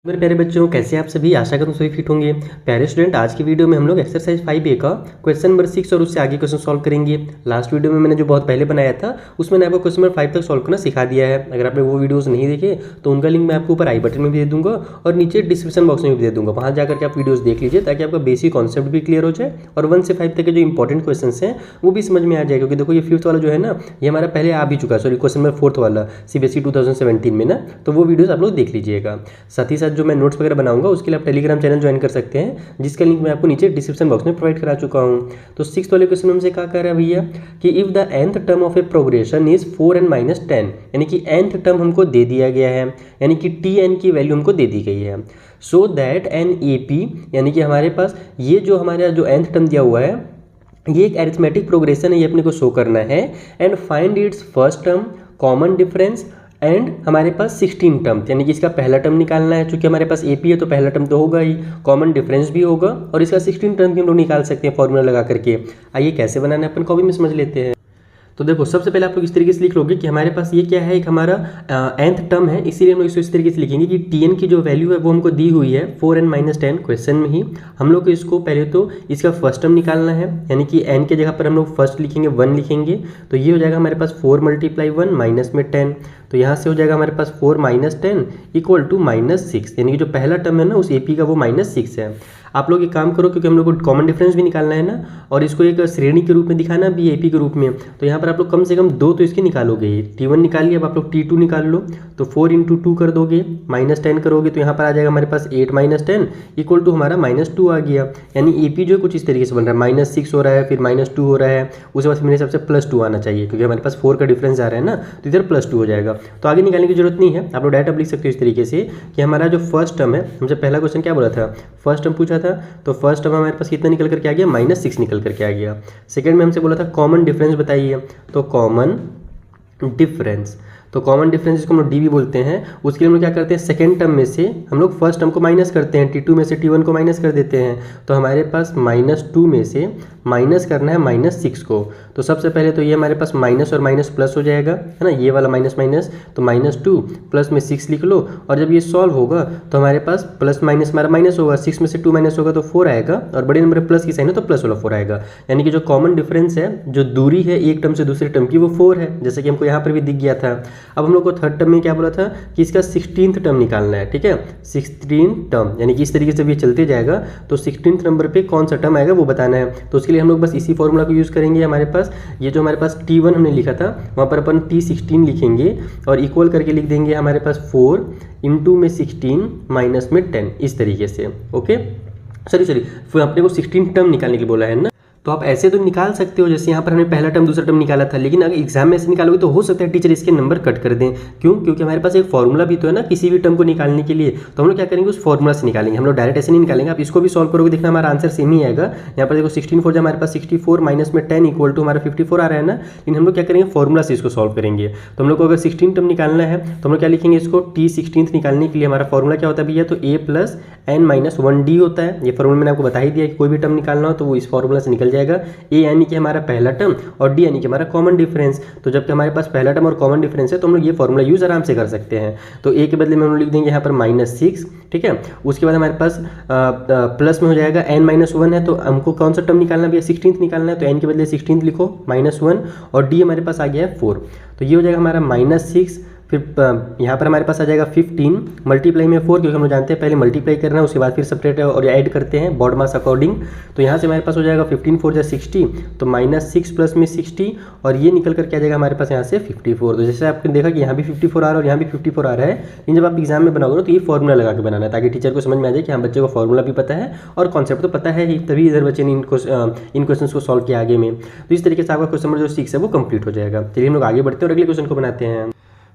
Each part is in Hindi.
मेरे प्यारे बच्चों, कैसे आप सभी? आशा करूँ सभी फिट होंगे। प्यारे स्टूडेंट, आज की वीडियो में हम लोग एक्सरसाइज 5A का क्वेश्चन नंबर 6 और उससे आगे क्वेश्चन सॉल्व करेंगे। लास्ट वीडियो में मैंने जो बहुत पहले बनाया था उसमें मैंने आपको क्वेश्चन नंबर 5 तक सॉल्व करना सिखा दिया है। अगर आपने वो वीडियोस नहीं देखे तो उनका लिंक मैं आपको ऊपर आई बटन में भी दे दूंगा और नीचे डिस्क्रिप्शन बॉक्स में भी दे दूंगा। वहाँ जाकर के आप वीडियोस देख लीजिए ताकि आपका बेसिक कॉन्सेप्ट भी क्लियर हो जाए और 1 से 5 तक के जो इंपॉर्टेंट क्वेश्चन हैं वो भी समझ में आ जाए। क्योंकि देखो, ये 5th वाला जो है ना, ये हमारा पहले आ भी चुका है। सॉरी, क्वेश्चन नंबर 4th वाला CBSE 2017 में ना, तो वो वीडियोस आप लोग देख लीजिएगा। साथ ही साथ जो मैं नोट्स वगैरह बनाऊंगा उसके लिए आप टेलीग्राम चैनल ज्वाइन कर सकते हैं, जिसका लिंक मैं आपको नीचे डिस्क्रिप्शन बॉक्स में प्रोवाइड करा चुका हूं। तो 6th वाले क्वेश्चन में हमसे क्या कह रहा है भैया कि if the nth term of A progression is 4n - 10, यानी कि nth टर्म हमको दे दिया गया है, यानी कि tn की वैल्यू हमको दे दी गई है। सो दैट एन AP, यानी कि हमारे पास ये जो हमारा जो nth टर्म दिया हुआ है ये एक अरिथमेटिक प्रोग्रेशन है, ये अपने को शो करना है। And find its first term, common difference and हमारे पास 16 टर्म, यानी कि इसका पहला टर्म निकालना है। चूंकि हमारे पास AP है तो पहला टर्म तो होगा ही, कॉमन डिफरेंस भी होगा और इसका 16 टर्म भी हम लोग निकाल सकते हैं फॉर्मूला लगा करके। आइए कैसे बनाना है अपन कॉपी में समझ लेते हैं। तो देखो, सबसे पहले आप लोग इस तरीके से लिख लोगे कि हमारे पास ये क्या है, एक हमारा nth टर्म है, इसीलिए हम लोग इसको इस तरीके से लिखेंगे कि tn की जो वैल्यू है वो हमको दी हुई है 4n - 10 क्वेश्चन में ही। हम लोग इसको पहले तो इसका फर्स्ट टर्म निकालना है, यानी कि n के जगह पर हम लोग फर्स्ट लिखेंगे 1 लिखेंगे, तो ये हो जाएगा हमारे पास 4 × 1 माइनस में 10। तो यहाँ से हो जाएगा हमारे पास 4 - 10 इक्वल टू -6, यानी कि जो पहला टर्म है ना उस AP का वो -6 है। आप लोग एक काम करो, क्योंकि हम लोग को कॉमन डिफरेंस भी निकालना है ना और इसको एक श्रेणी के रूप में दिखाना भी AP के रूप में, तो यहाँ पर आप लोग कम से कम 2 तो इसके निकालोगे। T1 निकाल लिया, अब आप लोग T2 निकाल लो। तो 4 × 2 कर दोगे, -10 करोगे तो यहाँ पर आ जाएगा हमारे पास 8 - 10 इक्वल टू हमारा -2 आ गया। यानी AP जो है कुछ इस तरीके से बन रहा है, -6 हो रहा है, फिर -2 हो रहा है, उसके बाद मेरे हिसाब से +2 आना चाहिए, क्योंकि हमारे पास 4 का डिफरेंस आ रहा है ना, तो इधर +2 हो जाएगा। तो आगे निकालने की जरूरत नहीं है, आप लोग डायरेक्ट अब लिख सकते हो इस तरीके से कि हमारा जो फर्स्ट टर्म है, हमसे पहला क्वेश्चन क्या बोला था, फर्स्ट टर्म पूछा था, तो फर्स्ट टर्म हमारे पास कितना निकल करके आ गया, -6 निकल करके आ गया। सेकंड में हमसे बोला था कॉमन डिफरेंस बताइए, तो कॉमन डिफरेंस, तो कॉमन डिफरेंस जिसको हम लोग D भी बोलते हैं, उसके लिए हम लोग क्या करते हैं, सेकंड टर्म में से हम लोग फर्स्ट टर्म को माइनस करते हैं, T2 में से T1 को माइनस कर देते हैं। तो हमारे पास -2 में से माइनस करना है -6 को। तो सबसे पहले तो ये हमारे पास माइनस और माइनस प्लस हो जाएगा, है ना, ये वाला माइनस माइनस, तो -2 प्लस में 6 लिख लो। और जब ये सॉल्व होगा तो हमारे पास प्लस माइनस हमारा माइनस होगा, 6 में से 2 माइनस होगा तो 4 आएगा, और बड़े नंबर प्लस की साइन है तो प्लस वाला 4 आएगा। यानी कि जो कॉमन डिफरेंस है, जो दूरी है एक टर्म से दूसरे टर्म की, वो 4 है, जैसे कि हमको यहाँ पर भी दिख गया था। अब हम लोग को थर्ड टर्म में क्या बोला था कि इसका 16th टर्म निकालना है, ठीक है, 16th टर्म, यानी कि इस तरीके से भी चलते जाएगा तो 16th नंबर पे कौन सा टर्म आएगा वो बताना है। तो उसके लिए हम लोग बस इसी फॉर्मूला को यूज़ करेंगे। हमारे पास ये जो हमारे पास T1 हमने लिखा था वहाँ पर अपन T16 लिखेंगे और इक्वल करके लिख देंगे हमारे पास 4 × में 16 माइनस में 10, इस तरीके से। ओके, सॉरी फिर अपने को 16 टर्म निकालने के लिए बोला है ना, तो आप ऐसे तो निकाल सकते हो, जैसे यहाँ पर हमने पहला टर्म दूसरा टर्म निकाला था, लेकिन अगर एग्जाम में ऐसे निकालोगे तो हो सकता है टीचर इसके नंबर कट कर दें। क्यों? क्योंकि हमारे पास एक फॉर्मूला भी तो है ना किसी भी टर्म को निकालने के लिए, तो हम लोग क्या करेंगे, उस फॉर्मूला से निकालेंगे। हम लोग डायरेक्ट ऐसे नहीं निकालेंगे। आप इसको भी सॉल्व करोगे, देखना हमारा आंसर सेम ही आएगा। यहाँ पर देखो 16 4 हमारे पास 64 माइनस में 10 इक्वल टू हमारा 54 आ रहा है ना, लेकिन हम लोग क्या करेंगे, फॉर्मूला से इसको सॉल्व करेंगे। तो हम लोग को अगर 16 टर्म निकालना है तो हम लोग क्या लिखेंगे, इसको T16 निकालने के लिए हमारा फॉर्मूला क्या होता है भैया, तो A + n - 1D होता है। ये फॉर्मूला मैंने आपको बता ही दिया कि कोई भी टर्म निकालना हो तो वो इस फॉर्मूला से निकल जाएगा। A यानी कि हमारा पहला टर्म और D यानी कि हमारा कॉमन डिफरेंस। तो जबकि हमारे पास पहला टर्म और कॉमन डिफरेंस है तो हम लोग ये फॉर्मूला यूज आराम से कर सकते हैं। तो A के बदले में हम लोग लिख देंगे यहाँ पर -6, ठीक है। उसके बाद हमारे पास प्लस में हो जाएगा n - 1 है, तो हमको कौन सा टर्म निकालना है भैया, 16th निकालना है, तो n के बदले 16th लिखो -1 और D हमारे पास आ गया है 4। तो ये हो जाएगा हमारा -6, फिर यहाँ पर हमारे पास आ जाएगा 15 मल्टीप्लाई में 4, क्योंकि हम लोग जानते हैं पहले मल्टीप्लाई करना है उसके बाद फिर सेपरेट और ऐड करते हैं बॉड मास अकॉर्डिंग। तो यहाँ से हमारे पास हो जाएगा 15 4 = 60, तो -6 प्लस में 60 और ये निकल करके आ जाएगा हमारे पास यहाँ से 54। तो जैसे आपने देखा कि यहाँ भी 54 आ रहा है और यहाँ भी 54 आ रहा है, लेकिन जब आप एग्जाम में बनाओगे तो ये फॉर्मूला लगा के बनाना है, ताकि टीचर को समझ में आ जाए कि हाँ बच्चे को फॉर्मूला भी पता है और कॉन्सेप्ट तो पता है ही, तभी इधर बच्चे ने इन क्वेश्चन को सॉल्व किया आगे में। तो इस तरीके से आपका क्वेश्चन नंबर जो 6 है वो कंप्लीट हो जाएगा। चलिए हम लोग आगे बढ़ते हैं और अगले क्वेश्चन को बनाते हैं।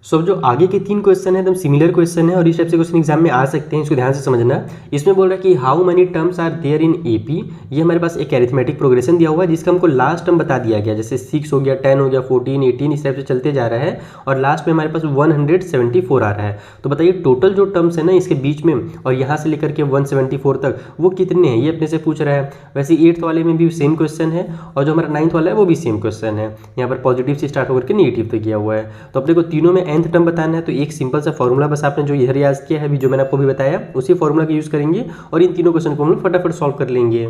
सो जो आगे के 3 क्वेश्चन है एकदम सिमिलर क्वेश्चन है और इस टाइप से क्वेश्चन एग्जाम में आ सकते हैं, इसको ध्यान से समझना। इसमें बोल रहा है कि how many terms are there in AP। ये हमारे पास एक अरिथमेटिक प्रोग्रेशन दिया हुआ है जिसका हमको लास्ट टर्म बता दिया गया, जैसे 6 हो गया, 10 हो गया, 14 18 इस टाइप से चलते जा रहा है और लास्ट में हमारे पास 174 आ रहा है। तो बताइए टोटल जो टर्म्स है ना इसके बीच में और यहाँ से लेकर के 174 तक वो कितने हैं, ये अपने से पूछ रहा है। वैसे 8th वाले में भी सेम क्वेश्चन है और जो हमारा 9th वाला है वो भी सेम क्वेश्चन है। यहाँ पर पॉजिटिव से स्टार्ट होकर के नेगेटिव तक गया हुआ है। तो अपने को तीनों में nth टर्म बताना है तो एक सिंपल सा फॉर्मूला बस आपने जो इधर याद किया है अभी जो मैंने आपको भी बताया उसी फॉर्मूला का यूज़ करेंगे और इन तीनों क्वेश्चन को हम लोग फटाफट सॉल्व कर लेंगे।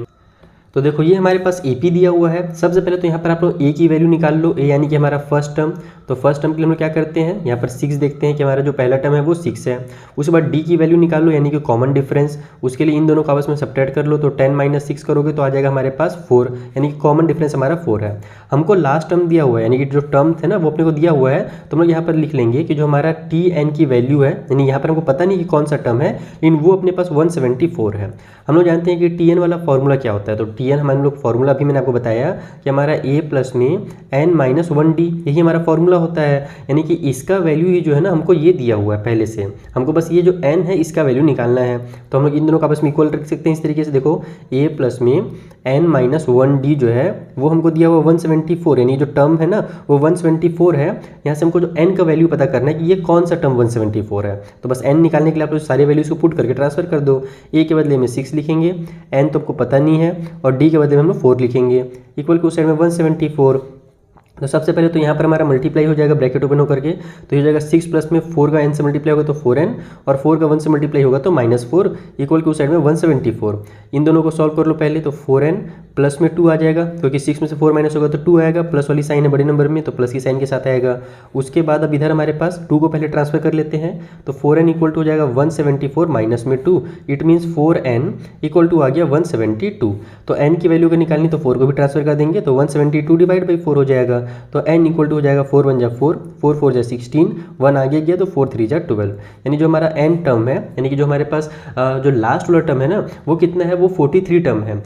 तो देखो ये हमारे पास AP दिया हुआ है। सबसे पहले तो यहाँ पर आप लोग A की वैल्यू निकाल लो। A यानी कि हमारा फर्स्ट टर्म। तो फर्स्ट टर्म के लिए हम लोग क्या करते हैं, यहाँ पर 6 देखते हैं कि हमारा जो पहला टर्म है वो 6 है। उसके बाद D की वैल्यू निकाल लो यानी कि कॉमन डिफरेंस। उसके लिए इन दोनों को आपस में सब्ट्रैक्ट कर लो तो 10 - 6 करोगे तो आ जाएगा हमारे पास 4 यानी कि कॉमन डिफरेंस हमारा 4 है। हमको लास्ट टर्म दिया हुआ है यानी कि जो टर्म थे ना वो अपने को दिया हुआ है तो हम लोग यहाँ पर लिख लेंगे कि जो हमारा TN की वैल्यू है यानी यहाँ पर हमको पता नहीं कि कौन सा टर्म है लेकिन वो अपने पास 174 है। हम लोग जानते हैं कि TN वाला फॉर्मूला क्या होता है। तो TN हमारे लोग फॉर्मूला अभी मैंने आपको बताया कि हमारा A प्लस में n - 1D यही हमारा फॉर्मूला होता है यानी कि इसका वैल्यू ही जो है ना हमको ये दिया हुआ है पहले से। हमको बस ये जो n है इसका वैल्यू निकालना है। तो हम लोग इन दोनों का आपस में इक्वल रख सकते हैं इस तरीके से। देखो A प्लस में n - 1D जो है वो हमको दिया हुआ 174 यानी जो टर्म है ना वो 174 है। यहाँ से हमको जो n का वैल्यू पता करना है कि ये कौन सा टर्म 174 है। तो बस n निकालने के लिए आप लोग सारे वैल्यूज को पुट करके ट्रांसफर कर दो। A के बदले में 6 लिखेंगे, n तो आपको पता नहीं है और D के बदले में हम लोग 4 लिखेंगे इक्वल के उस साइड में 174। तो सबसे पहले तो यहाँ पर हमारा मल्टीप्लाई हो जाएगा ब्रैकेट ओपन होकर के। तो ये हो जाएगा 6 प्लस में 4 का n से मल्टीप्लाई होगा तो 4n और 4 का 1 से मल्टीप्लाई होगा तो -4 इक्वल के उस साइड में 174। इन दोनों को सॉल्व कर लो पहले। तो 4n प्लस में 2 आ जाएगा क्योंकि 6 में से 4 माइनस होगा तो 2 आएगा। प्लस वाली साइन है बड़े नंबर में तो प्लस की साइन के साथ आएगा। उसके बाद अब इधर हमारे पास 2 को पहले ट्रांसफर कर लेते हैं। तो 4n इक्वल टू हो जाएगा 174 माइनस में 2 it means 4n equal to आ गया 172। तो n की वैल्यू का निकालनी तो 4 को भी ट्रांसफर कर देंगे तो 172 डिवाइड बाई 4 हो जाएगा। तो n इक्वल टू हो जाएगा 4 × 1 = 4, 4 × 4 = 16, 1 आगे गया तो 4 × 3 = 12 यानी जो हमारा n टर्म है यानी कि जो हमारे पास जो लास्ट वाला टर्म है ना वो कितना है, वो 43 टर्म है।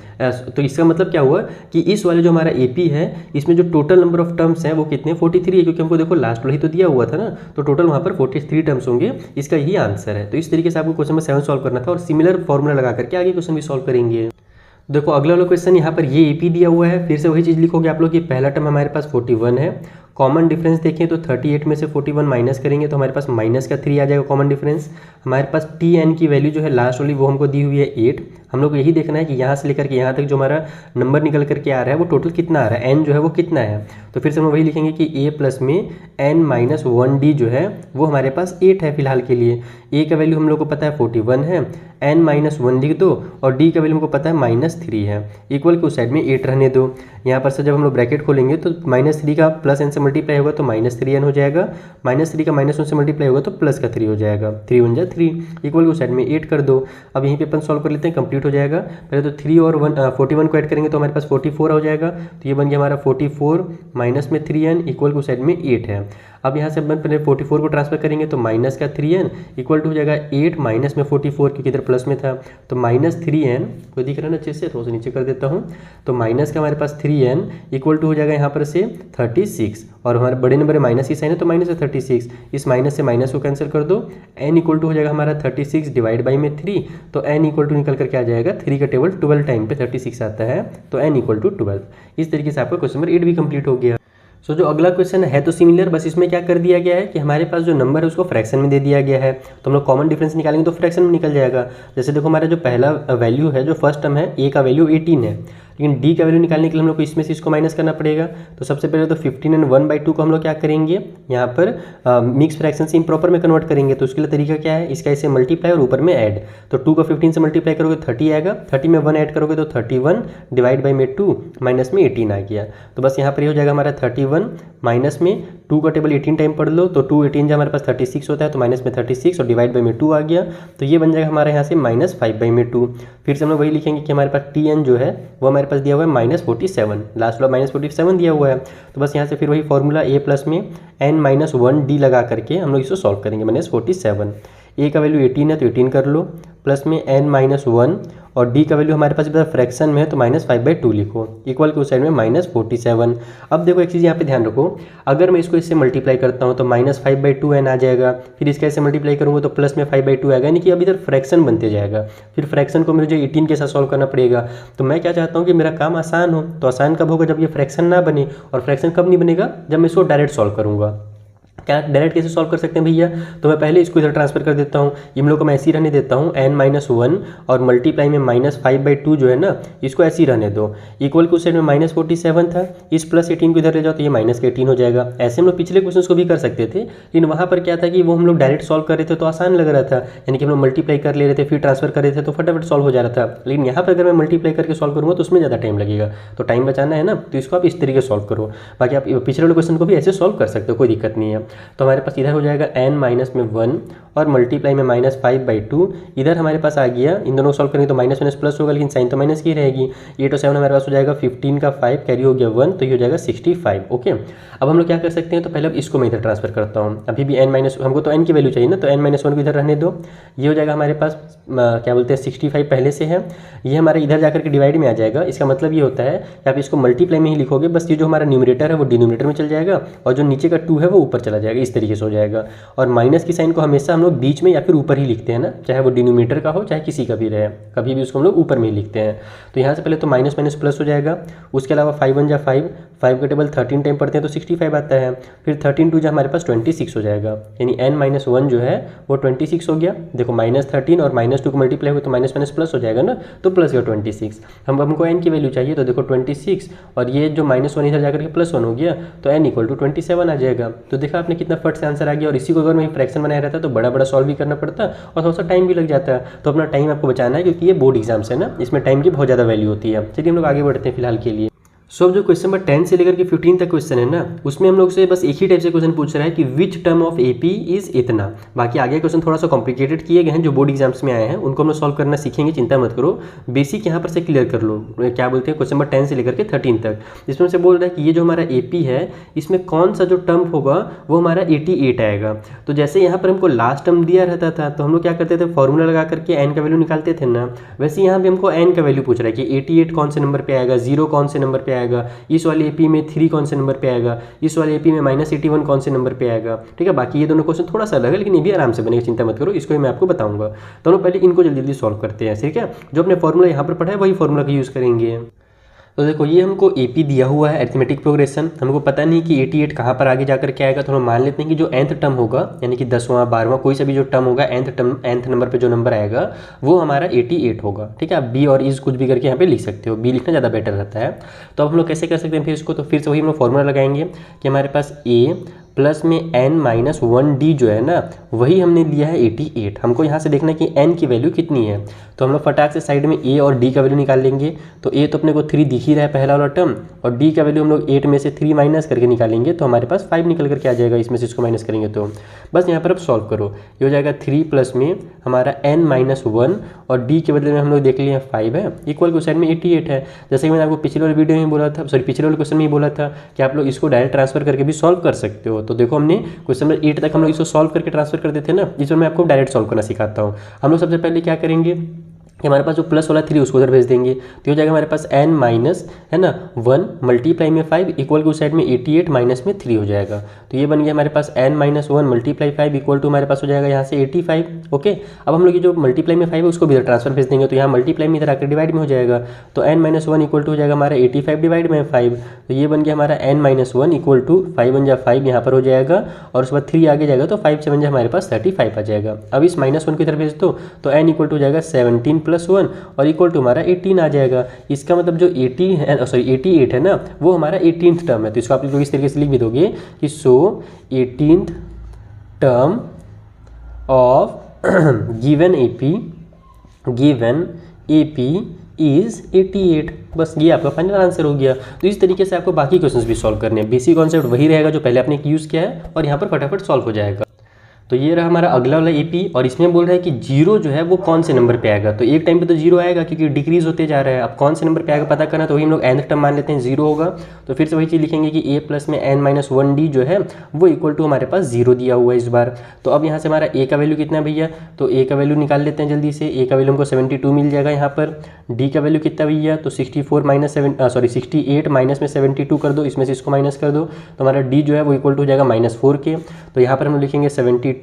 तो इसका मतलब क्या हुआ कि इस वाले जो हमारा AP है इसमें जो टोटल नंबर ऑफ टर्म्स हैं वो कितने 43 है क्योंकि हमको देखो लास्ट वाला ही तो दिया हुआ था ना। तो टोटल वहाँ पर 43 टर्म्स होंगे, इसका यही आंसर है। तो इस तरीके से आपको क्वेश्चन में 7 सॉल्व करना था और सिमिलर फॉर्मूला लगा करके आगे क्वेश्चन भी सॉल्व करेंगे। देखो अगला वाला क्वेश्चन यहाँ पर ये AP दिया हुआ है। फिर से वही चीज़ लिखोगे आप लोग कि पहला टर्म हमारे पास 41 है। कॉमन डिफरेंस देखें तो 38 में से 41 माइनस करेंगे तो हमारे पास माइनस का 3 आ जाएगा कॉमन डिफरेंस। हमारे पास TN की वैल्यू जो है लास्ट वाली वो हमको दी हुई है 8। हम लोग को यही देखना है कि यहाँ से लेकर के यहाँ तक जो हमारा नंबर निकल करके आ रहा है वो टोटल कितना आ रहा है, n जो है वो कितना है। तो फिर से हम वही लिखेंगे कि A प्लस में n - 1D जो है वो हमारे पास 8 है फिलहाल के लिए। A का वैल्यू हम लोग को पता है 41 है, n - 1 लिख दो और D का वैल्यू हमको पता है -3 है इक्वल के उस साइड में 8 रहने दो। यहाँ पर से जब हम लोग ब्रैकेट खोलेंगे तो -3 का प्लस n से मल्टीप्लाई होगा तो -3n हो जाएगा, -3 का -1 से मल्टीप्लाई होगा तो प्लस का 3 हो जाएगा, 3 × 1 = 3 इक्वल के उस साइड में 8 कर दो। अब यहीं पे अपन सॉल्व कर लेते हैं, कंप्लीट हो जाएगा। पहले तो 3 और 41 को ऐड करेंगे तो हमारे पास 44 हो जाएगा। तो ये बन गया हमारा 44 माइनस में 3n इक्वल के उस साइड में 8 है। अब यहाँ से अपन पहले 44 को ट्रांसफर करेंगे तो माइनस का 3n इक्वल टू हो जाएगा 8 माइनस में 44 क्योंकि इधर प्लस में था तो -3n को दिख रहा है ना अच्छे से, थोड़ा सा नीचे कर देता हूँ। तो माइनस का हमारे पास 3n इक्वल टू हो जाएगा यहाँ पर से 36 और हमारे बड़े नंबर में माइनस की साइन है तो माइनस है 36। इस माइनस से माइनस को कैंसिल कर दो, n इक्वल टू हो जाएगा हमारा 36 डिवाइड बाई में 3 तो n इक्वल टू निकल करके आ जाएगा 3 का टेबल 12 टाइम पे 36 आता है तो n इक्वल टू 12। इस तरीके से आपका क्वेश्चन नंबर 8 भी कंप्लीट हो गया। सो जो अगला क्वेश्चन है तो सिमिलर, बस इसमें क्या कर दिया गया है कि हमारे पास जो नंबर है उसको फ्रैक्शन में दे दिया गया है। तो हम लोग कॉमन डिफरेंस निकालेंगे तो फ्रैक्शन में निकल जाएगा। जैसे देखो हमारा जो पहला वैल्यू है जो फर्स्ट टर्म है A का वैल्यू 18 है लेकिन D का वैल्यू निकालने के लिए हम लोग को इसमें से इसको माइनस करना पड़ेगा। तो सबसे पहले तो 15 और 1/2 को हम लोग क्या करेंगे यहाँ पर मिक्स फ्रैक्शन से इम्प्रॉपर में कन्वर्ट करेंगे। तो उसके लिए तरीका क्या है, इसका ऐसे मल्टीप्लाई और ऊपर में ऐड। तो 2 को 15 से मल्टीप्लाई करोगे 30 आएगा, 30 में 1 ऐड करोगे तो 31 डिवाइड बाई में 2 माइनस में 18 आ गया। तो बस यहाँ पर ये हो जाएगा हमारा 31 माइनस में 2 का टेबल 18 टाइम पढ़ लो तो 2 18 जब हमारे पास 36 होता है तो माइनस में 36 और डिवाइड बाई में 2 आ गया। तो ये बन जाएगा हमारे यहाँ से -5/2। फिर से हम लोग वही लिखेंगे कि हमारे पास TN जो है वो हमारे पास दिया हुआ है -47, लास्ट वाला -47 दिया हुआ है। तो बस यहाँ से फिर वही फॉर्मूला A प्लस में n - 1D लगा करके हम लोग इसको सॉल्व करेंगे। -47 A का वैल्यू 18 है तो 18 कर लो प्लस में n - 1 और D का वैल्यू हमारे पास फ्रैक्शन में है तो -5/2 लिखो इक्वल के उस साइड में -47। अब देखो एक चीज़ यहाँ पे ध्यान रखो, अगर मैं इसको इससे मल्टीप्लाई करता हूँ तो -5/2n आ जाएगा, फिर इसका ऐसे मल्टीप्लाई करूँगा तो प्लस में 5/2 आएगा, यानी कि अब इधर फ्रैक्शन बनते जाएगा। फिर फ्रैक्शन को मुझे 18 के साथ सॉल्व करना पड़ेगा। तो मैं क्या चाहता हूँ कि मेरा काम आसान हो, तो आसान कब होगा जब ये फ्रैक्शन ना बने, और फ्रैक्शन कब नहीं बनेगा जब मैं इसको डायरेक्ट सॉल्व करूँगा। क्या डायरेक्ट कैसे सॉल्व कर सकते हैं भैया, तो मैं पहले इसको इधर ट्रांसफर कर देता हूँ, इन लोगों को मैं ऐसे ही रहने देता हूँ n-1 और मल्टीप्लाई में -5/2 जो है ना, इसको ऐसे ही रहने दो। इक्वल के उस साइड में -47 था, इस +18 को इधर ले जाओ तो ये -18 हो जाएगा। ऐसे हम लोग पिछले क्वेश्चन को भी कर सकते थे, लेकिन वहाँ पर क्या था कि वो हम लोग डायरेक्ट सॉल्व कर रहे थे तो आसान लग रहा था, यानी कि हम लोग मल्टीप्लाई कर ले रहे थे फिर ट्रांसफर कर रहे थे तो फटाफट सॉल्व हो जा रहा था। लेकिन यहाँ पर अगर मैं मल्टीप्लाई करके सॉल्व करूँगा तो उसमें ज़्यादा टाइम लगेगा, तो टाइम बचाना है ना, तो इसको आप इस तरीके से सॉल्व करो। बाकी आप पिछले वाले क्वेश्चन को भी ऐसे सॉल्व कर सकते हो, कोई दिक्कत नहीं है। तो हमारे पास इधर हो जाएगा n-1 और मल्टीप्लाई में -5/2, इधर हमारे पास आ गया, इन दोनों को सॉल्व करेंगे तो माइनस माइनस प्लस होगा, लेकिन साइन तो माइनस की रहेगी। 8 और 7 हमारे पास हो जाएगा 15 का 5 कैरी हो गया 1, तो ये हो जाएगा 65। ओके, अब हम लोग क्या कर सकते हैं, तो पहले अब इसको मैं इधर ट्रांसफर करता हूँ। अभी भी हमको तो n की वैल्यू चाहिए ना, तो n-1 को इधर रहने दो। ये हो जाएगा हमारे पास क्या बोलते हैं 65 पहले से है, ये हमारे इधर जाकर के डिवाइड में आ जाएगा। इसका मतलब ये होता है कि आप इसको मल्टीप्लाई में ही लिखोगे, बस ये जो हमारा न्यूमरेटर है वो डिनोमिनेटर में चल जाएगा और जो नीचे का 2 है वो ऊपर चला जाएगा, इस तरीके से हो जाएगा। और माइनस की साइन को हमेशा हम लोग बीच में या फिर ऊपर ही लिखते हैं ना, चाहे वो डिनोमिनेटर का हो चाहे किसी का भी रहे, कभी भी उसको हम लोग ऊपर में ही लिखते हैं। तो यहाँ से पहले तो माइनस माइनस प्लस हो जाएगा, उसके अलावा 5 1 जा 5, 5 का टेबल 13 टाइम पढ़ते हैं तो 65 आता है, फिर 13 2 जा हमारे पास 26 हो जाएगा, यानी n-1 जो है वो 26 हो गया। देखो -13 और -2 को मल्टीप्लाई हुआ तो माइनस माइनस प्लस हो जाएगा ना, तो प्लस गया 26। हमको n की वैल्यू चाहिए, तो देखो 26 और ये जो -1 इधर जाकर के +1 हो गया, तो n = 27 आ जाएगा। तो देखा आपने कितना फट से आंसर आ गया। और इसी को अगर मैं फ्रैक्शन बनाया रहता तो बड़ा बड़ा सॉल्व भी करना पड़ता और थोड़ा सा टाइम भी लग जाता है। तो अपना टाइम आपको बचाना है, क्योंकि ये बोर्ड एग्जाम्स है ना, इसमें टाइम की बहुत ज़्यादा वैल्यू होती है। चलिए हम लोग आगे बढ़ते हैं फिलहाल के लिए। सो जो क्वेश्चन नंबर 10 से लेकर के 15 तक क्वेश्चन है ना, उसमें हम लोग से बस एक ही टाइप से क्वेश्चन पूछ रहा है कि which term of AP is इतना। बाकी आगे क्वेश्चन थोड़ा सा कॉम्प्लिकेटेड किए गए हैं, जो बोर्ड एग्जाम्स में आए हैं उनको हम लोग सॉल्व करना सीखेंगे, चिंता मत करो। बेसिक यहाँ पर से क्लियर कर लो, क्या बोलते हैं क्वेश्चन नंबर 10 से लेकर के 13 तक। इसमें से बोल रहा है कि ये जो हमारा एपी है, इसमें कौन सा जो टर्म होगा वो हमारा 88 आएगा। तो जैसे यहाँ पर हमको लास्ट टर्म दिया रहता था तो हम लोग क्या करते थे, फॉर्मूला लगा करके एन का वैल्यू निकालते थे ना, वैसे यहाँ पे हमको एन का वैल्यू पूछ रहा है कि 88 कौन से नंबर पे आएगा, 0 कौन से नंबर पे आएगा, इस वाले एपी में 3 कौन से नंबर पे आएगा, इस वाले एपी में -81 कौन से नंबर पे आएगा। ठीक है, बाकी ये दोनों क्वेश्चन थोड़ा सा अलग है, लेकिन ये भी आराम से बनेगा, चिंता मत करो, इसको मैं आपको बताऊंगा। तो हम लोग पहले इनको जल्दी जल्दी सॉल्व करते हैं। ठीक है, जो अपने फॉर्मूला यहाँ पर पढ़ा है वही फॉर्मूला का यूज़ करेंगे। तो देखो ये हमको एपी दिया हुआ है, अरिथमेटिक प्रोग्रेशन। हमको पता नहीं कि 88 कहाँ पर आगे जाकर के आएगा, तो हम मान लेते हैं कि जो nth टर्म होगा, यानी कि 10वां 12वां कोई सा भी जो टर्म होगा, nth नंबर पे जो नंबर आएगा वो हमारा 88 होगा। ठीक है, आप बी और इज कुछ भी करके यहाँ पे लिख सकते हो, बी लिखना ज़्यादा बेटर रहता है। तो अब हम लोग कैसे कर सकते हैं फिर इसको, तो फिर से वही हम लोग फॉर्मूला लगाएंगे कि हमारे पास ए प्लस में n-1d जो है ना, वही हमने लिया है 88। हमको यहाँ से देखना है कि n की वैल्यू कितनी है, तो हम लोग फटाक से साइड में a और d का वैल्यू निकाल लेंगे। तो a तो अपने को 3 दिख ही रहा है पहला वाला टर्म, और d का वैल्यू हम लोग 8 में से 3 माइनस करके निकालेंगे तो हमारे पास 5 निकल करके आ जाएगा। इसमें से इसको माइनस करेंगे तो बस यहाँ पर अब सॉल्व करो, ये हो जाएगा 3 प्लस में हमारा n-1 और d के बदले में हम लोग देख लिए 5 है, इक्वल के साइड में 88 है। जैसे कि मैंने आपको पिछले वाले वीडियो में बोला था, सॉरी पिछले वाले क्वेश्चन में ही बोला था कि आप लोग इसको डायरेक्ट ट्रांसफर करके भी सॉल्व कर सकते हो। तो देखो हमने क्वेश्चन नंबर 8 तक हम लोग इसको सॉल्व करके ट्रांसफर कर देते हैं ना, इस बार मैं आपको डायरेक्ट सॉल्व करना सिखाता हूँ। हम लोग सबसे पहले क्या करेंगे कि हमारे पास जो प्लस वाला 3 उसको उधर भेज देंगे, तो हो जाएगा हमारे पास n- है ना 1 मल्टीप्लाई में 5 इक्वल टू साइड में 88 माइनस में 3 हो जाएगा। तो ये बन गया हमारे पास n-1 मल्टीप्लाई 5 इक्वल टू हमारे पास हो जाएगा यहाँ से 85। ओके, अब हम लोग ये जो मल्टीप्लाई में 5 है उसको भी इधर ट्रांसफर भेज देंगे, तो यहाँ मल्टीप्लाई में इधर आकर डिवाइड में हो जाएगा। तो n-1 इक्वल टू हो जाएगा हमारा 85 डिवाइड में 5, तो ये बन गया हमारा n-1 इक्वल टू 5 1 जा 5 यहाँ पर हो जाएगा, और उसके बाद 3 आगे जाएगा तो 5 7 जा हमारे पास 35 आ जाएगा। अब इस -1 को इधर भेज दो, तो n इक्वल टू हो जाएगा 17 + 1 और इक्वल टू हमारा 18 आ जाएगा। इसका मतलब जो 88 है ना, वो हमारा 18th टर्म है। तो इसको आप लोग इस तरीके से लिख भी दोगे कि सो 18th term of given AP is 88। बस ये आपका फाइनल आंसर हो गया। तो इस तरीके से आपको बाकी क्वेश्चंस भी सॉल्व करने हैं। बेसिक कॉन्सेप्ट वही रहेगा जो पहले आपने यूज़ किया है, और यहाँ पर फटाफट सॉल्व हो जाएगा। तो ये रहा हमारा अगला वाला एपी, और इसमें बोल रहा है कि 0 जो है वो कौन से नंबर पे आएगा। तो एक टाइम पे तो 0 आएगा क्योंकि डिक्रीज होते जा रहा है। अब कौन से नंबर पे आएगा पता करना, तो वही हम लोग nth टर्म मान लेते हैं 0 होगा। तो फिर से वही चीज़ लिखेंगे कि a प्लस में n-1d जो है वो इक्वल टू हमारे पास 0 दिया हुआ है इस बार। तो अब यहाँ से हमारा a का वैल्यू कितना है भैया, तो a का वैल्यू निकाल लेते हैं जल्दी से। a का वैल्यू हमको 72 मिल जाएगा यहाँ पर। d का वैल्यू कितना भैया, तो 68 माइनस में 72 कर दो, इसमें से इसको माइनस कर दो, तो हमारा d जो है वो इक्वल टू हो जाएगा -4 के। तो यहाँ पर हम लिखेंगे 72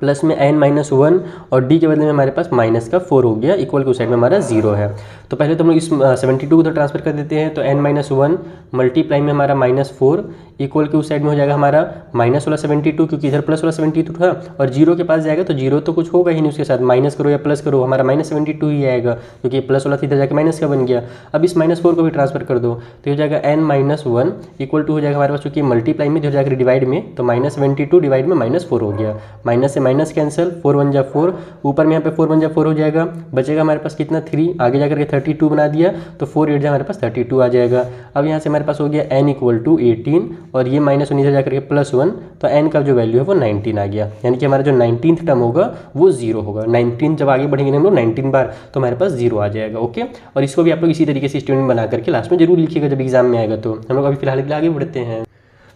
प्लस में n-1 और d के बदले में हमारे पास माइनस का 4 हो गया, इक्वल के उस साइड में हमारा 0 है। तो पहले तो हम लोग इस 72 को तो ट्रांसफर कर देते हैं, तो n-1 मल्टीप्लाई में हमारा -4 इक्वल के उस साइड में हो जाएगा हमारा माइनस वाला 72, क्योंकि इधर प्लस वाला 72 था और 0 के पास जाएगा तो 0 तो कुछ होगा ही नहीं उसके साथ, माइनस करो या प्लस करो हमारा -72 ही आएगा, क्योंकि प्लस वाला इधर जाकर माइनस का बन गया। अब इस -4 को भी ट्रांसफर कर दो तो हो जाएगा n-1 इक्वल टू हो जाएगा हमारे पास, चूंकि मल्टीप्लाई में जो जाकर डिवाइड में, तो -72 डिवाइड में -4 हो गया, माइनस से माइनस कैंसिल, 4 1 जा 4, ऊपर में यहाँ पे 4 1 जा 4 हो जाएगा, बचेगा हमारे पास कितना 3, आगे जाकर के 32 बना दिया तो 4 8 जा हमारे पास 32 आ जाएगा। अब यहाँ से हमारे पास हो गया n = 18 और ये माइनस नीचे जाकर के +1, तो n का जो वैल्यू है वो 19 आ गया, यानी कि हमारा जो 19th टर्म होगा वो 0 होगा। 19 जब आगे बढ़ेंगे हम लोग 19 बार तो हमारे पास 0 आ जाएगा। ओके, और इसको भी आप लोग इसी तरीके से स्टेटमेंट बना करके लास्ट में जरूर लिखिएगा जब एग्जाम में आएगा। तो हम लोग अभी फिलहाल के लिए आगे बढ़ते हैं।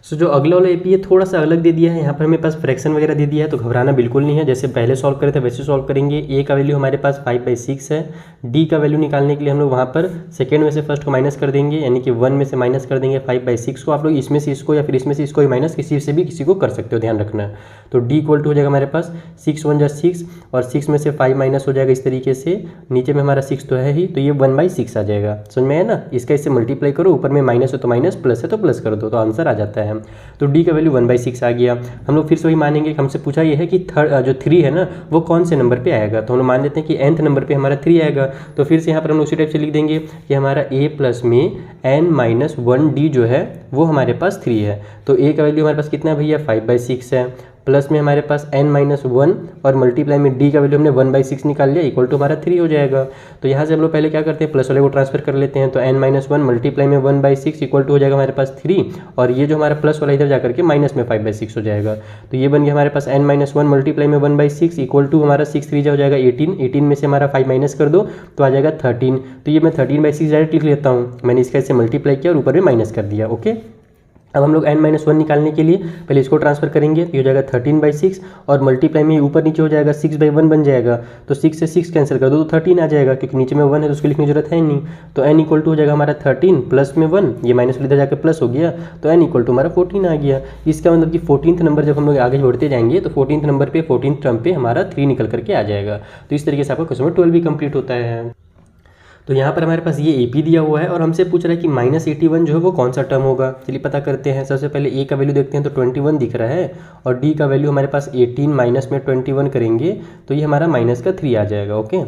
सो जो अगला वाला एपी है थोड़ा सा अलग दे दिया है, यहाँ पर हमें पास फ्रैक्शन वगैरह दे दिया है, तो घबराना बिल्कुल नहीं है, जैसे पहले सॉल्व करे थे वैसे सॉल्व करेंगे। ए का वैल्यू हमारे पास 5/6 है, डी का वैल्यू निकालने के लिए हम लोग वहाँ पर सेकेंड में से फर्स्ट को माइनस कर देंगे, यानी कि 1 में से माइनस कर देंगे 5/6 को। आप लोग इसमें से इसको या फिर इसमें से इसको ही माइनस किसी से भी किसी को कर सकते हो, ध्यान रखना। तो डी इक्वल टू हो जाएगा हमारे पास 6 1 जा 6 और 6 में से 5 माइनस हो जाएगा इस तरीके से, नीचे में हमारा 6 तो है ही, तो ये 1/6 आ जाएगा। समझ में है ना, इसका इससे मल्टीप्लाई करो, ऊपर में माइनस है तो माइनस, प्लस है तो प्लस कर दो, तो आंसर आ जाता है। तो डी का वैल्यू 1/6 आ गया। हम लोग फिर से वही मानेंगे, हमसे पूछा ये है कि जो 3 है ना वो कौन से नंबर पे आएगा, तो हम लोग मान लेते हैं कि nth नंबर पे हमारा 3 आएगा। तो फिर से यहाँ पर हम लोग उसी टाइप से लिख देंगे कि हमारा a प्लस में n-1d जो है वो हमारे पास 3 है। तो a का वैल्यू हमारे पास कितना है भैया 5/6 है, प्लस में हमारे पास n-1 और मल्टीप्लाई में d का वैल्यू हमने 1/6 निकाल लिया, इक्वल टू हमारा 3 हो जाएगा। तो यहाँ से हम लोग पहले क्या करते हैं, प्लस वाले को ट्रांसफर कर लेते हैं, तो n-1 मल्टीप्लाई में 1/6 इक्वल टू हो जाएगा हमारे पास 3, और ये जो हमारा प्लस वाला इधर जाकर के माइनस में 5/6 हो जाएगा। तो ये बन गया हमारे पास n-1 मल्टीप्लाई में 1/6 इक्वल टू हमारा 6 3 हो जाएगा 18, 18 में से हमारा 5 माइनस कर दो तो आ जाएगा 13। तो ये मैं 13/6 डायरेक्ट लिख लेता हूँ, मैंने इसका इससे मल्टीप्लाई किया और ऊपर में माइनस कर दिया। ओके, अब हम लोग n-1 निकालने के लिए पहले इसको ट्रांसफर करेंगे, तो ये हो जाएगा 13/6 और मल्टीप्लाई में ऊपर नीचे हो जाएगा 6/1 बन जाएगा, तो 6 से 6 कैंसिल कर दो तो 13 आ जाएगा, क्योंकि नीचे में 1 है तो उसको लिखने की जरूरत है नहीं। तो n इक्वल टू हो जाएगा हमारा 13 प्लस में 1, ये माइनस इधर जाकर प्लस हो गया, तो n इक्वल टू हमारा 14 आ गया। इसका मतलब कि 14th नंबर जब हम लोग आगे बढ़ते जाएंगे तो 14th नंबर पे 14th टर्म पे हमारा 3 निकल करके आ जाएगा। तो इस तरीके से आपका क्वेश्चन नंबर 12 भी कंप्लीट होता है। तो यहाँ पर हमारे पास ये ए पी दिया हुआ है और हमसे पूछ रहा है कि -81 जो है वो कौन सा टर्म होगा। चलिए पता करते हैं। सबसे पहले ए का वैल्यू देखते हैं, तो 21 दिख रहा है, और डी का वैल्यू हमारे पास 18 माइनस में 21 करेंगे तो ये हमारा -3 आ जाएगा। ओके,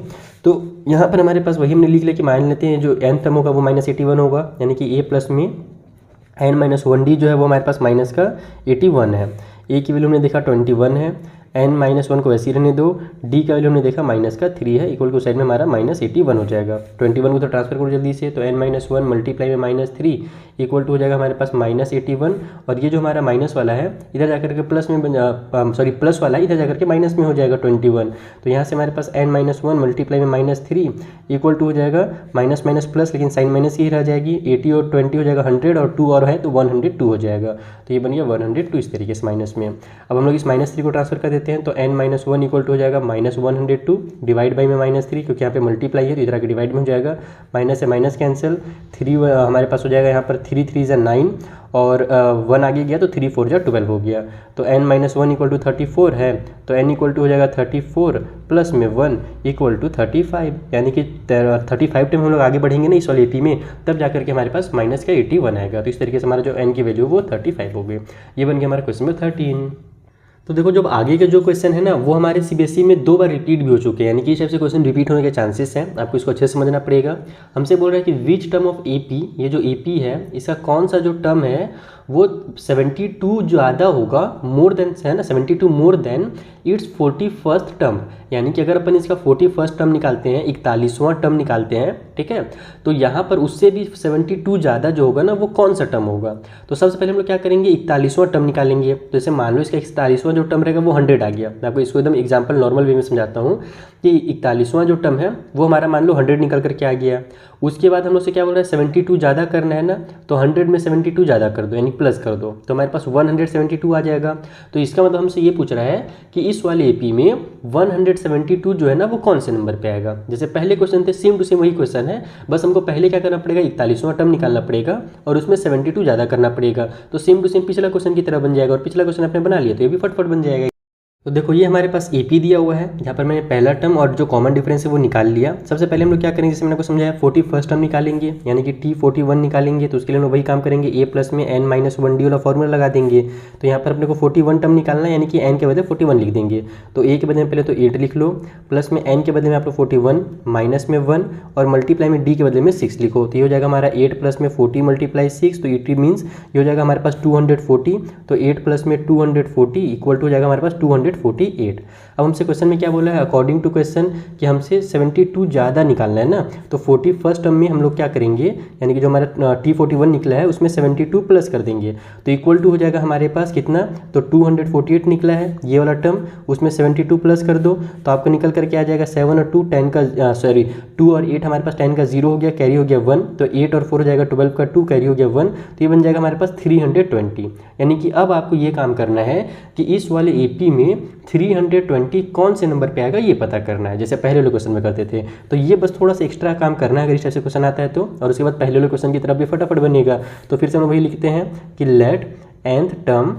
तो यहाँ पर हमारे पास वही हमने लिख लिया कि मान लेते हैं जो n टर्म होगा वो -81 होगा, यानी कि a प्लस में n-1d जो है वो हमारे पास -81 है। a की वैल्यू हमने देखा 21 है, n-1 को वैसे ही रहने दो, d का वैल्यू हमने देखा -3 है, इक्वल टू साइड में हमारा -81 हो जाएगा। 21 को तो ट्रांसफर करो जल्दी से, तो n-1 मल्टीप्लाई में -3 इक्वल टू हो जाएगा हमारे पास -81, और ये जो हमारा माइनस वाला है इधर जाकर के प्लस में प्लस वाला है इधर जाकर के माइनस में हो जाएगा 21। तो यहाँ से हमारे पास n-1 मल्टीप्लाई में -3 इक्वल टू हो जाएगा माइनस माइनस प्लस, लेकिन साइन माइनस ही रह जाएगी, 80 और 20 हो जाएगा 100 और 2 और है तो 102 हो जाएगा। तो ये बन गया 102 इस तरीके से माइनस में। अब हम लोग इस -3 को ट्रांसफर कर देते हैं, तो n-1 इक्वल टू हो जाएगा -102 डिवाइड बाई में -3, क्योंकि यहाँ पे मल्टीप्लाई है तो इधर आके डिवाइड में हो जाएगा, माइनस से माइनस कैंसिल, 3 हमारे पास हो जाएगा यहाँ पर 3 3 = 9 और 1 आगे गया तो 3 4 = 12 हो गया। तो n-1 इक्वल टू 34 है, तो n इक्वल टू हो जाएगा 34 प्लस में 1 इक्वल टू 35, यानी कि 35 टाइम हम लोग आगे बढ़ेंगे ना इस वाले एपी में, तब जाकर के हमारे पास माइनस का 81 आएगा। तो इस तरीके से हमारा जो n की वैल्यू वो 35 हो गई। ये बन गया हमारा क्वेश्चन नंबर 13। तो देखो जब आगे के जो क्वेश्चन है ना वो हमारे सीबीएसई में 2 बार रिपीट भी हो चुके हैं, यानी कि इस टाइप से क्वेश्चन रिपीट होने के चांसेस हैं, आपको इसको अच्छे से समझना पड़ेगा। हमसे बोल रहा है कि विच टर्म ऑफ एपी, ये जो एपी है इसका कौन सा जो टर्म है वो 72 ज़्यादा होगा, मोर देन है ना 72 more than it's 41st term, यानी कि अगर अपन इसका 41st टर्म निकालते हैं, 41वां टर्म निकालते हैं, ठीक है, तो यहाँ पर उससे भी 72 ज़्यादा जो होगा ना वो कौन सा टर्म होगा। तो सबसे पहले हम लोग क्या करेंगे, 41वां टर्म निकालेंगे। तो जैसे मान लो इसका 41वां जो टर्म रहेगा वो 100 आ गया। मैं आपको इसको एकदम एग्जाम्पल नॉर्मल वे में समझाता हूँ कि 41वां जो टर्म है वो हमारा मान लो 100 निकल करके आ गया। उसके बाद हम लोग से क्या बोल रहा है 72 ज़्यादा करना है ना, तो 100 में 72 ज़्यादा कर दो, यानी प्लस कर दो, तो हमारे पास 172 आ जाएगा। तो इसका मतलब हमसे ये पूछ रहा है कि इस वाले एपी में 172 जो है ना वो कौन से नंबर पे आएगा। जैसे पहले क्वेश्चन थे सेम टू सेम वही क्वेश्चन है, बस हमको पहले क्या करना पड़ेगा 41वां टर्म निकालना पड़ेगा और उसमें 72 ज़्यादा करना पड़ेगा। तो सेम टू सेम पिछला क्वेश्चन की तरह बन जाएगा, और पिछला क्वेश्चन आपने बना लिया तो ये भी फटफट बन जाएगा। तो देखो ये हमारे पास AP दिया हुआ है, यहाँ पर मैंने पहला टर्म और जो कॉमन डिफरेंस है वो निकाल लिया। सबसे पहले हम लोग क्या करेंगे, जैसे मैंने आपको समझाया 41st टर्म निकालेंगे, यानी कि T41 निकालेंगे। तो उसके लिए हम लोग वही काम करेंगे, a प्लस में n-1d वाला फॉर्मूला लगा देंगे। तो यहाँ पर अपने को 41 टर्म निकालना है, यानी कि n के बदले 41 लिख देंगे। तो a के बदले में पहले तो 8 लिख लो, प्लस में n के बदले में आप लोग 41, माइनस में 1 और मल्टीप्लाई में d के बदले में 6 लिखो। तो ये हो जाएगा हमारा 8 प्लस में 40 मल्टीप्लाई 6, तो इट मीन्स ये हो जाएगा हमारे पास 240। तो 8 प्लस में 240 इक्वल टू हो जाएगा हमारे पास 248। अब हमसे क्वेश्चन में क्या बोला है, अकॉर्डिंग टू क्वेश्चन कि हमसे 72 ज़्यादा निकालना है ना। तो 41st टर्म में हम लोग क्या करेंगे, यानी कि जो हमारा T41 निकला है उसमें 72 प्लस कर देंगे। तो इक्वल टू हो जाएगा हमारे पास कितना, तो 248 निकला है ये वाला टर्म, उसमें 72 प्लस कर दो तो आपको निकल करके आ जाएगा 7 और 2 10 का 2 और 8 हमारे पास 10 का 0 हो गया, कैरी हो गया 1। तो 8 और 4 हो जाएगा 12 का 2, कैरी हो गया 1। तो ये बन जाएगा हमारे पास 320। यानी कि अब आपको ये काम करना है कि इस वाले AP में 320 कौन से नंबर पे आएगा ये पता करना है, जैसे पहले वाले क्वेश्चन में करते थे। तो ये बस थोड़ा सा एक्स्ट्रा काम करना है अगर इस टाइप से क्वेश्चन आता है तो। और उसके बाद पहले वाले क्वेश्चन की तरफ भी फटाफट बनेगा। तो फिर से हम वही लिखते हैं कि लेट nth टर्म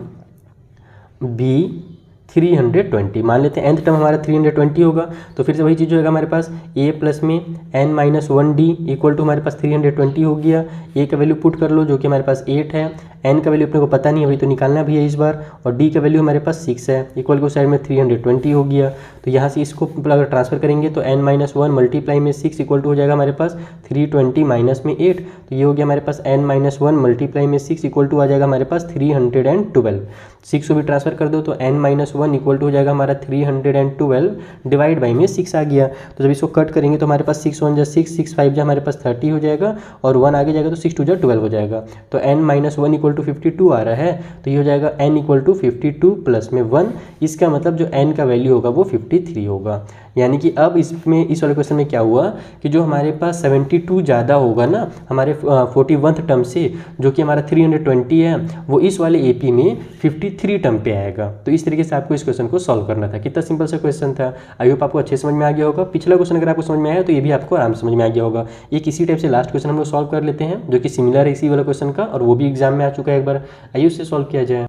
बी 320। मान लेते हैं nth टर्म हमारा 320 होगा। तो फिर से वही चीज़ होगा हमारे पास, a प्लस में n-1d इक्वल टू हमारे पास 320 हो गया। a का वैल्यू पुट कर लो जो कि हमारे पास 8 है, n का वैल्यू अपने को पता नहीं है, वही तो निकालना भी है इस बार, और d का वैल्यू हमारे पास 6 है, इक्वल को साइड में 320 हो गया। तो यहाँ से इसको अगर ट्रांसफर करेंगे तो n-1 मल्टीप्लाई में 6 इक्वल टू हो जाएगा हमारे पास 320 माइनस में 8। तो ये हो गया हमारे पास n-1 मल्टीप्लाई में 6 इक्वल टू आ जाएगा हमारे पास 312। 6 को भी ट्रांसफर कर दो तो n-1 इक्वल टू हो जाएगा हमारा 312 डिवाइड बाई में 6 आ गया। तो जब इसको कट करेंगे तो हमारे पास 6 1 जा 6, 6 5 जा हमारे पास 30 हो जाएगा, और 1 आगे जाएगा तो 6 2 जा 12 हो जाएगा। तो n-1 इक्वल टू 52 आ रहा है। तो ये हो जाएगा n इक्वल टू 52 प्लस में 1। इसका मतलब जो n का वैल्यू होगा वो 53 होगा। यानी कि अब इसमें इस वाले क्वेश्चन में क्या हुआ कि जो हमारे पास 72 ज़्यादा होगा ना हमारे 41th टर्म से, जो कि हमारा 320 है, वो इस वाले AP में 53 टर्म पे आएगा। तो इस तरीके से आपको इस क्वेश्चन को सॉल्व करना था। कितना सिंपल सा क्वेश्चन था। आई होप आपको अच्छे समझ में आ गया होगा। पिछला क्वेश्चन अगर आपको समझ में आया तो ये भी आपको आराम से समझ में आ गया होगा। एक इसी टाइप से लास्ट क्वेश्चन हम लोग सॉल्व कर लेते हैं जो कि सिमिलर है इसी वाला क्वेश्चन का, और वो भी एग्जाम में आ चुका है एक बार। आइए उससे सॉल्व किया जाए।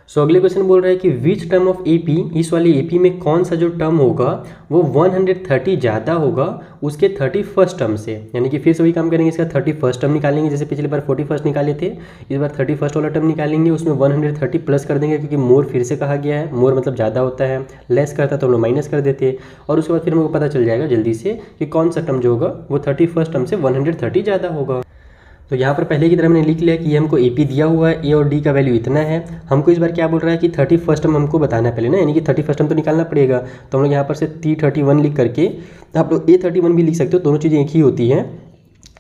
सो अगले क्वेश्चन बोल रहा है कि विच टर्म ऑफ AP, इस वाली AP में कौन सा जो टर्म होगा वो 130 ज़्यादा होगा उसके 31st टर्म से। यानी कि फिर से वही काम करेंगे, इसका 31st टर्म निकालेंगे, जैसे पिछली बार 41st निकाले थे, इस बार 31st वाला टर्म निकालेंगे, उसमें 130 प्लस कर देंगे क्योंकि मोर फिर से कहा गया है, मोर मतलब ज़्यादा होता है, लेस करता तो हम लोग माइनस कर देते। और उसके बाद फिर हमको पता चल जाएगा जल्दी से कि कौन सा टर्म जो होगा वो 31st टर्म से 130 ज़्यादा होगा। तो यहाँ पर पहले की तरह मैंने लिख लिया कि ये हमको AP दिया हुआ है, A और D का वैल्यू इतना है। हमको इस बार क्या बोल रहा है कि 31st टर्म हमको बताना है पहले ना, यानी कि 31st टर्म तो निकालना पड़ेगा। तो हम लोग यहाँ पर से T31 लिख करके, आप लोग A31 भी लिख सकते हो, दोनों चीज़ें एक ही होती हैं,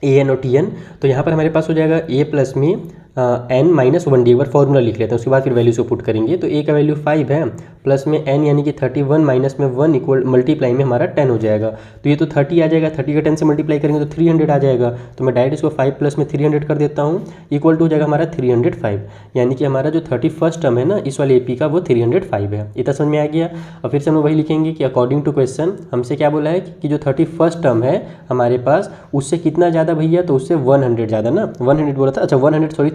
AN और TN। तो यहाँ पर हमारे पास हो जाएगा A प्लस में n-1d, एक बार फॉर्मूला लिख लेते हैं, उसके बाद फिर वैल्यूज को पुट करेंगे। तो A का वैल्यू 5 है, प्लस में n यानी कि 31 माइनस में 1 इक्वल मल्टीप्लाई में हमारा 10 हो जाएगा। तो ये तो 30 आ जाएगा, 30 का 10 से मल्टीप्लाई करेंगे तो 300 आ जाएगा। तो मैं डायरेक्ट इसको 5 प्लस में 300 कर देता हूँ, इक्वल टू हो जाएगा हमारा 305। यानी कि हमारा जो 31st टर्म है ना इस वाले AP का वो 305 है। इतना समझ में आ गया। और फिर से हम लोग वही लिखेंगे कि अकॉर्डिंग टू क्वेश्चन हमसे क्या बोला है कि जो 31st टर्म है हमारे पास उससे कितना ज़्यादा भैया, तो उससे 100 ज़्यादा ना, 100 बोला था, अच्छा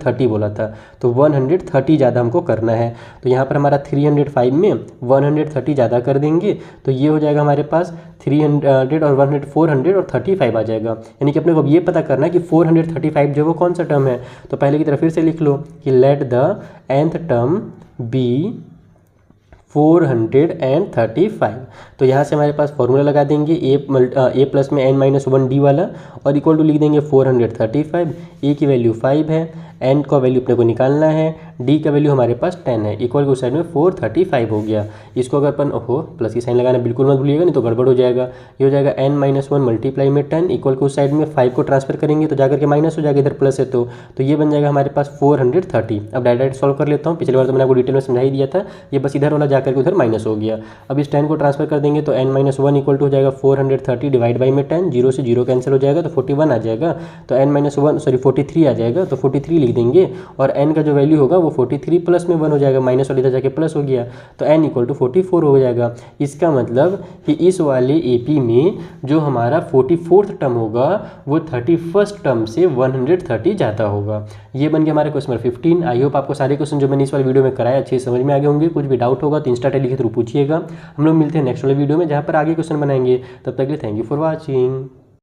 30 बोला था, तो 130 ज़्यादा हमको करना है। तो यहाँ पर हमारा 305 में 130 ज़्यादा कर देंगे तो ये हो जाएगा हमारे पास 300 और 100 400 और 35 आ जाएगा। यानी कि अपने को अब ये पता करना है कि 435 जो वो कौन सा टर्म है। तो पहले की तरफ फिर से लिख लो कि let the nth term be 435। तो यहाँ से हमारे पास फॉर्मूला लगा देंगे A प्लस में n-1d वाला, और इक्वल टू लिख देंगे 435। A की वैल्यू 5 है, n का वैल्यू अपने को निकालना है, d का वैल्यू हमारे पास 10 है, इक्वल को साइड में 435 हो गया। इसको अगर अपन प्लस की साइन लगाना बिल्कुल मत भूलिएगा, नहीं तो गड़बड़ हो जाएगा। ये हो जाएगा n-1 मल्टीप्लाई में 10 इक्वल को साइड में 5 को ट्रांसफर करेंगे तो जाकर के माइनस हो जाएगा, इधर प्लस है तो ये बन जाएगा हमारे पास 430। अब डायरेक्ट सॉल्व कर लेता हूँ, पिछली बार तो मैंने आपको डिटेल में समझा ही दिया था, ये बस इधर वाला जाकर के उधर माइनस हो गया। अब इस 10 को ट्रांसफर कर देंगे तो n-1 इक्वल टू हो जाएगा 430 डिवाइड बाई में 10, 0 से 0 कैंसिल हो जाएगा तो 41 आ जाएगा। तो n-1 43 आ जाएगा, तो 43 लिख देंगे और एन का जो वैल्यू होगा वो 43 प्लस में 1 हो जाएगा, माइनस वाले इधर जाके प्लस हो गया, तो एन इक्वल टू 44 हो जाएगा। इसका मतलब कि इस वाले एपी में जो हमारा 44th टर्म होगा वो 31st टर्म से 130 ज़्यादा होगा। ये बन गया हमारा क्वेश्चन नंबर 15। आई होप आपको सारे क्वेश्चन जो मैंने इस वाले वीडियो में कराया अच्छे समझ में आ गए होंगे। कुछ भी डाउट होगा तो इंस्टा टेली के थ्रू पूछिएगा। हम लोग मिलते हैं नेक्स्ट वाले वीडियो में जहाँ पर आगे क्वेश्चन बनाएंगे। तब तक के लिए थैंक यू फॉर वॉचिंग।